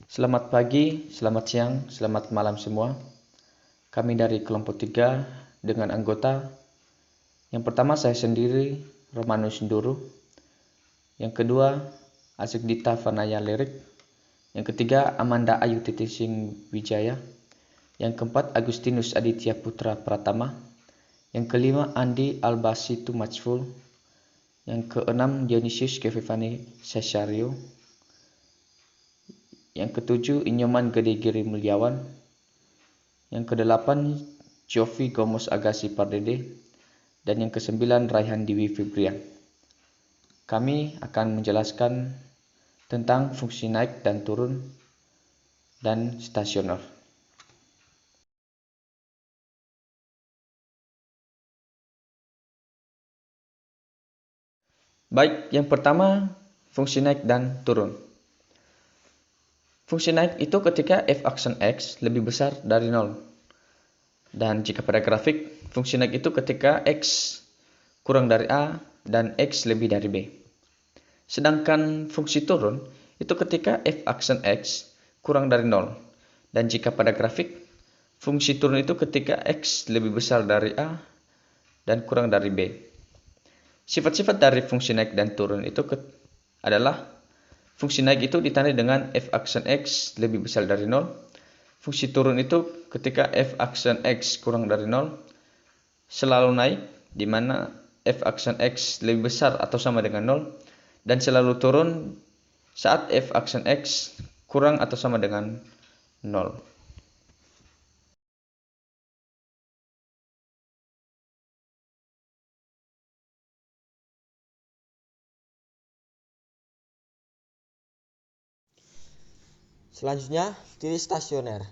Selamat pagi, selamat siang, selamat malam semua. Kami dari kelompok 3 dengan anggota. Yang pertama saya sendiri, Romanus Nduru. Yang kedua, Asikdita Vanaya Lirik. Yang ketiga, Amanda Ayu Titising Wijaya. Yang keempat, Agustinus Aditya Putra Pratama. Yang kelima, Andi Albasitu Majful. Yang keenam, Dionysius Kevivani Cesario. Yang ketujuh, Inyoman Gede Giri Mulyawan. Yang kedelapan, Jovi Gomos Agasi Pardede. Dan yang kesembilan, Raihan Dewi Febrian. Kami akan menjelaskan tentang fungsi naik dan turun dan stasioner. Baik, yang pertama fungsi naik dan turun. Fungsi naik itu ketika f aksen x lebih besar dari 0. Dan jika pada grafik, fungsi naik itu ketika x kurang dari a dan x lebih dari b. Sedangkan fungsi turun itu ketika f aksen x kurang dari 0. Dan jika pada grafik, fungsi turun itu ketika x lebih besar dari a dan kurang dari b. Sifat-sifat dari fungsi naik dan turun itu adalah fungsi naik itu ditandai dengan f aksen x lebih besar dari 0. Fungsi turun itu ketika f aksen x kurang dari 0 selalu naik, di mana f aksen x lebih besar atau sama dengan 0, dan selalu turun saat f aksen x kurang atau sama dengan 0. Selanjutnya, titik stasioner.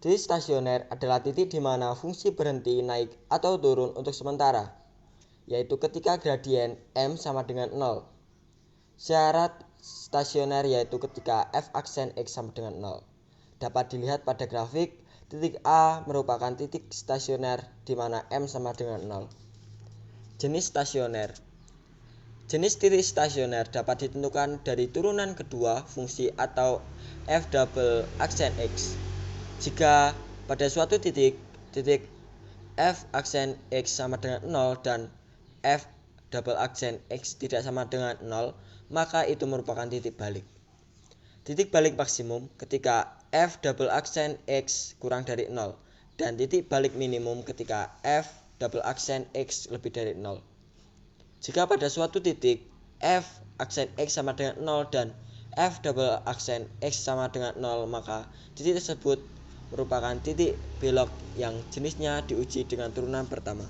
Titik stasioner adalah titik di mana fungsi berhenti naik atau turun untuk sementara, yaitu ketika gradien m sama dengan 0. Syarat stasioner yaitu ketika f aksen x sama dengan 0. Dapat dilihat pada grafik, titik A merupakan titik stasioner di mana m sama dengan 0. Jenis stasioner. Jenis titik stasioner dapat ditentukan dari turunan kedua fungsi atau f double aksen x. Jika pada suatu titik f aksen x sama dengan 0 dan f double aksen x tidak sama dengan 0, maka itu merupakan titik balik. Titik balik maksimum ketika f double aksen x kurang dari 0 dan titik balik minimum ketika f double aksen x lebih dari 0. Jika pada suatu titik f aksen x sama dengan 0 dan f double aksen x sama dengan 0, maka titik tersebut merupakan titik belok yang jenisnya diuji dengan turunan pertama.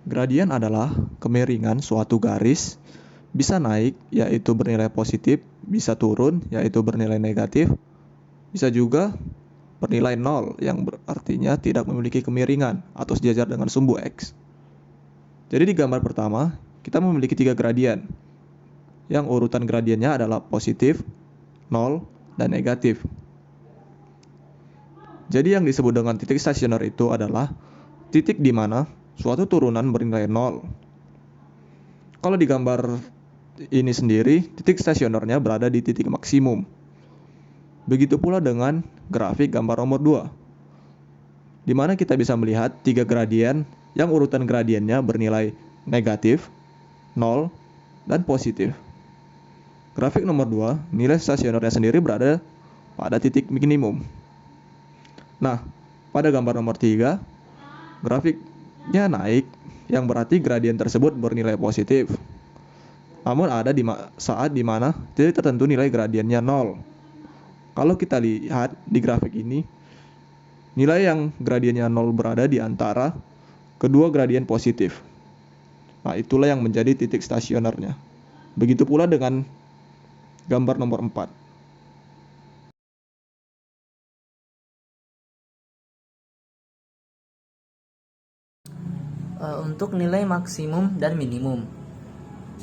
Gradien adalah kemiringan suatu garis, bisa naik yaitu bernilai positif, bisa turun yaitu bernilai negatif, bisa juga bernilai 0 yang artinya tidak memiliki kemiringan atau sejajar dengan sumbu X. Jadi di gambar pertama, kita memiliki 3 gradien, yang urutan gradiennya adalah positif, 0, dan negatif. Jadi yang disebut dengan titik stasioner itu adalah titik di mana suatu turunan bernilai 0. Kalau di gambar ini sendiri, titik stasionernya berada di titik maksimum. Begitu pula dengan grafik gambar nomor 2, di mana kita bisa melihat 3 gradien yang urutan gradiennya bernilai negatif, 0, dan positif. Grafik nomor 2, nilai stasionernya sendiri berada pada titik minimum. Nah, pada gambar nomor 3, grafiknya naik, yang berarti gradien tersebut bernilai positif. Namun ada saat di mana titik tertentu nilai gradiennya 0. Kalau kita lihat di grafik ini, nilai yang gradiennya 0 berada di antara kedua gradien positif. Nah, itulah yang menjadi titik stasionernya. Begitu pula dengan gambar nomor 4. Untuk nilai maksimum dan minimum.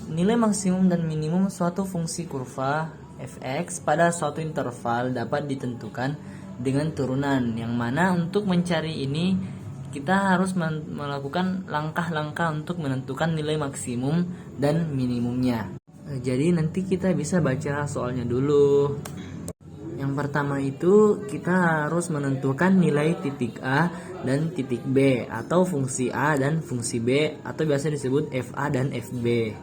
Nilai maksimum dan minimum suatu fungsi kurva fx pada suatu interval dapat ditentukan dengan turunan, yang mana untuk mencari ini kita harus melakukan langkah-langkah untuk menentukan nilai maksimum dan minimumnya. Jadi nanti kita bisa baca soalnya dulu. Yang pertama itu kita harus menentukan nilai titik A dan titik B, atau fungsi A dan fungsi B, atau biasa disebut FA dan FB.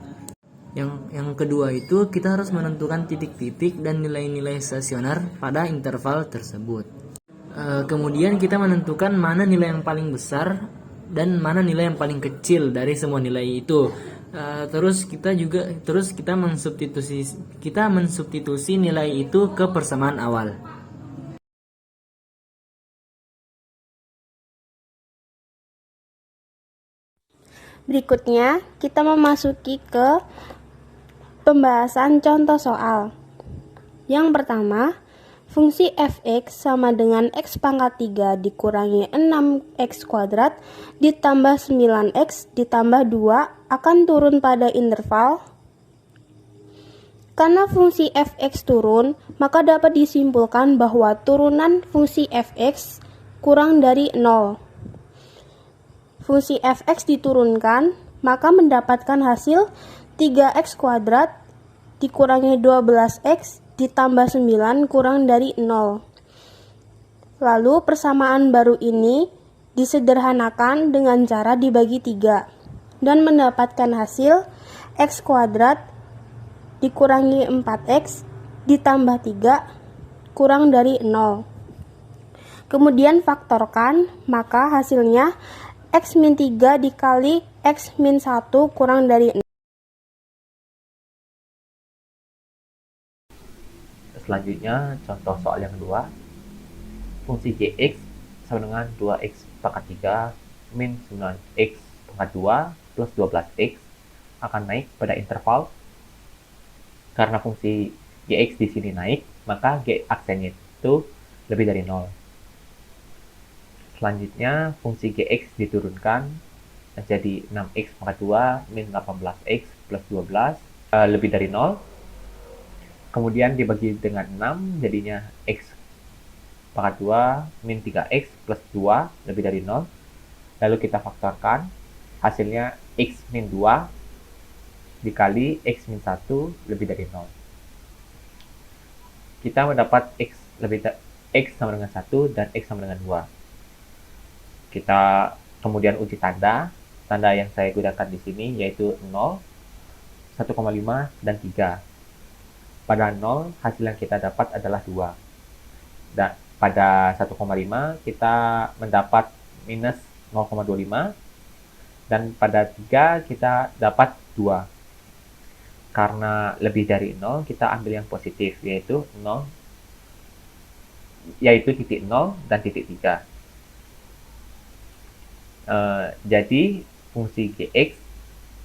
Yang kedua itu kita harus menentukan titik-titik dan nilai-nilai stasioner pada interval tersebut. Kemudian kita menentukan mana nilai yang paling besar dan mana nilai yang paling kecil dari semua nilai itu. Terus kita mensubstitusi nilai itu ke persamaan awal. Berikutnya, kita memasuki ke pembahasan contoh soal. Yang pertama, fungsi fx sama dengan x pangkat 3 dikurangi 6x kuadrat ditambah 9x ditambah 2 akan turun pada interval. Karena fungsi fx turun, maka dapat disimpulkan bahwa turunan fungsi fx kurang dari 0. Fungsi fx diturunkan, maka mendapatkan hasil 3x kuadrat dikurangi 12x ditambah 9 kurang dari 0. Lalu persamaan baru ini disederhanakan dengan cara dibagi 3 dan mendapatkan hasil x kuadrat dikurangi 4x ditambah 3 kurang dari 0. Kemudian faktorkan, maka hasilnya x min 3 dikali x min 1 kurang dari 0. Selanjutnya, contoh soal yang kedua. Fungsi gx sama dengan 2x pangkat 3 min 9x pangkat 2 plus 12x akan naik pada interval. Karena fungsi gx di sini naik, maka g aksennya itu lebih dari 0. Selanjutnya, fungsi gx diturunkan menjadi 6x pangkat 2 min 18x plus 12 lebih dari 0. Kemudian dibagi dengan 6, jadinya x pangkat 2 min 3x plus 2 lebih dari 0. Lalu kita faktorkan, hasilnya x min 2 dikali x min 1 lebih dari 0. Kita mendapat x sama dengan 1 dan x sama dengan 2. Kita kemudian uji tanda yang saya gunakan di sini yaitu 0, 1,5, dan 3. Pada 0, hasil yang kita dapat adalah 2. Dan pada 1,5, kita mendapat minus 0,25. Dan pada 3, kita dapat 2. Karena lebih dari 0, kita ambil yang positif, yaitu titik 0 dan titik 3. Jadi, fungsi gx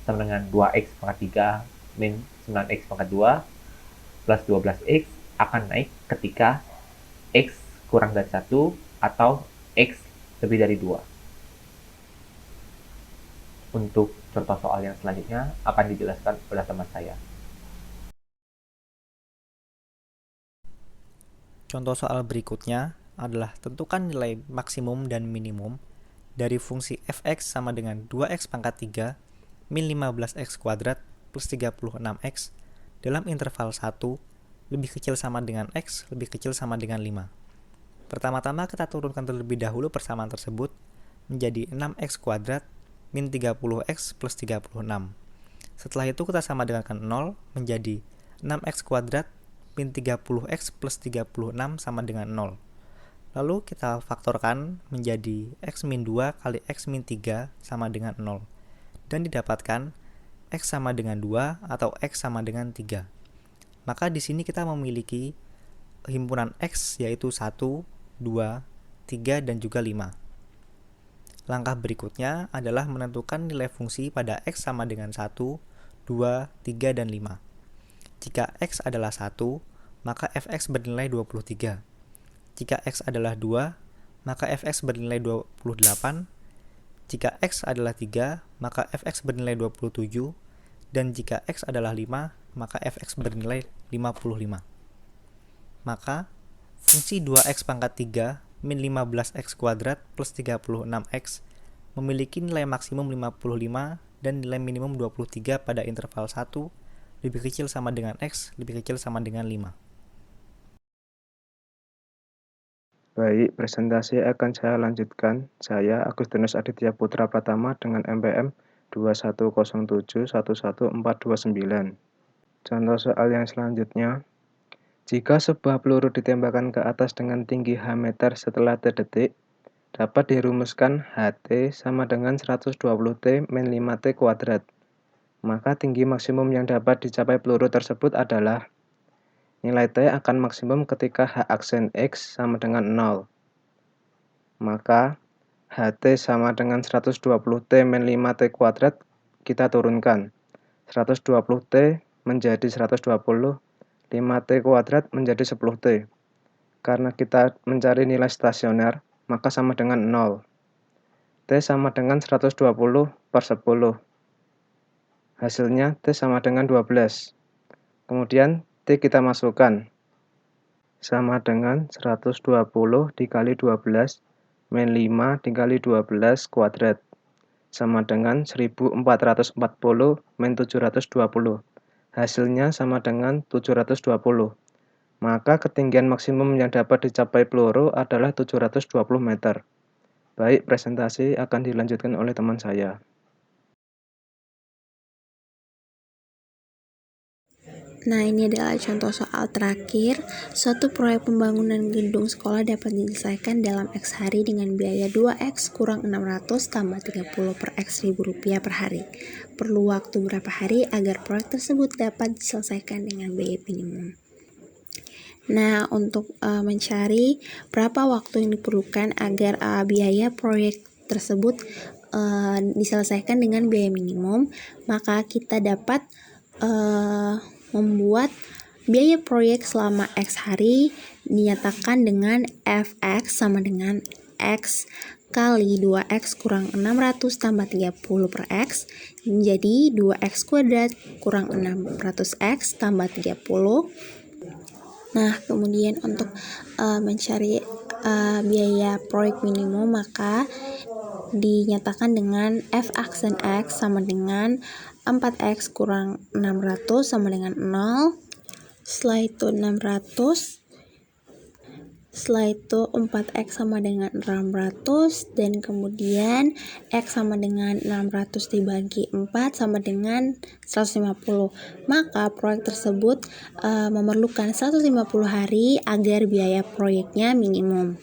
sama dengan 2x pangkat 3 min 9x pangkat 2 plus 12x akan naik ketika x kurang dari 1 atau x lebih dari 2. Untuk contoh soal yang selanjutnya akan dijelaskan oleh teman saya. Contoh soal berikutnya adalah tentukan nilai maksimum dan minimum dari fungsi fx sama dengan 2x pangkat 3 min 15x kuadrat plus 36x dalam interval 1 lebih kecil sama dengan x lebih kecil sama dengan 5. Pertama-tama kita turunkan terlebih dahulu persamaan tersebut menjadi 6x kuadrat min 30x plus 36. Setelah itu kita sama dengankan 0 menjadi 6x kuadrat min 30x plus 36 sama dengan 0. Lalu kita faktorkan menjadi x min 2 kali x min 3 sama dengan 0. Dan didapatkan x sama dengan 2 atau x sama dengan 3. Maka di sini kita memiliki himpunan x yaitu 1, 2, 3, dan juga 5. Langkah berikutnya adalah menentukan nilai fungsi pada x sama dengan 1, 2, 3, dan 5. Jika x adalah 1, maka fx bernilai 23. Jika x adalah 2, maka fx bernilai 28. Jika x adalah 3, maka fx bernilai 27. Dan jika x adalah 5, maka fx bernilai 55. Maka fungsi 2x pangkat 3 min 15x kuadrat plus 36x memiliki nilai maksimum 55 dan nilai minimum 23 pada interval 1 lebih kecil sama dengan X lebih kecil sama dengan 5. Baik, presentasi akan saya lanjutkan. Saya Agustinus Aditya Putra Pratama dengan MPM 2107111429. Contoh soal yang selanjutnya. Jika sebuah peluru ditembakkan ke atas dengan tinggi H meter setelah T detik, dapat dirumuskan HT sama dengan 120T min 5T kuadrat. Maka tinggi maksimum yang dapat dicapai peluru tersebut adalah nilai T akan maksimum ketika H aksen X sama dengan 0. Maka HT sama dengan 120T min 5T kuadrat kita turunkan. 120T menjadi 120, 5T kuadrat menjadi 10T. Karena kita mencari nilai stasioner, maka sama dengan 0. T sama dengan 120 per 10. Hasilnya T sama dengan 12. Kemudian T kita masukkan. Sama dengan 120 dikali 12 min 5 dikali 12 kuadrat. Sama dengan 1440 min 720. Hasilnya sama dengan 720. Maka ketinggian maksimum yang dapat dicapai peluru adalah 720 meter. Baik, presentasi akan dilanjutkan oleh teman saya. Nah, ini adalah contoh soal terakhir. Suatu proyek pembangunan gedung sekolah dapat diselesaikan dalam X hari dengan biaya 2X kurang 600 tambah 30 per X ribu rupiah per hari. Perlu waktu berapa hari agar proyek tersebut dapat diselesaikan dengan biaya minimum? Nah, untuk mencari berapa waktu yang diperlukan agar biaya proyek tersebut diselesaikan dengan biaya minimum, maka kita dapat membuat biaya proyek selama X hari dinyatakan dengan Fx sama dengan X kali 2X kurang 600 tambah 30 per X menjadi 2X kuadrat kurang 600X tambah 30. Nah, kemudian untuk mencari biaya proyek minimum maka dinyatakan dengan F aksen X sama dengan 4X kurang 600 sama dengan 0. Setelah itu 600. Setelah itu 4X sama dengan 600 dan kemudian X sama dengan 600 dibagi 4 sama dengan 150. Maka proyek tersebut memerlukan 150 hari agar biaya proyeknya minimum.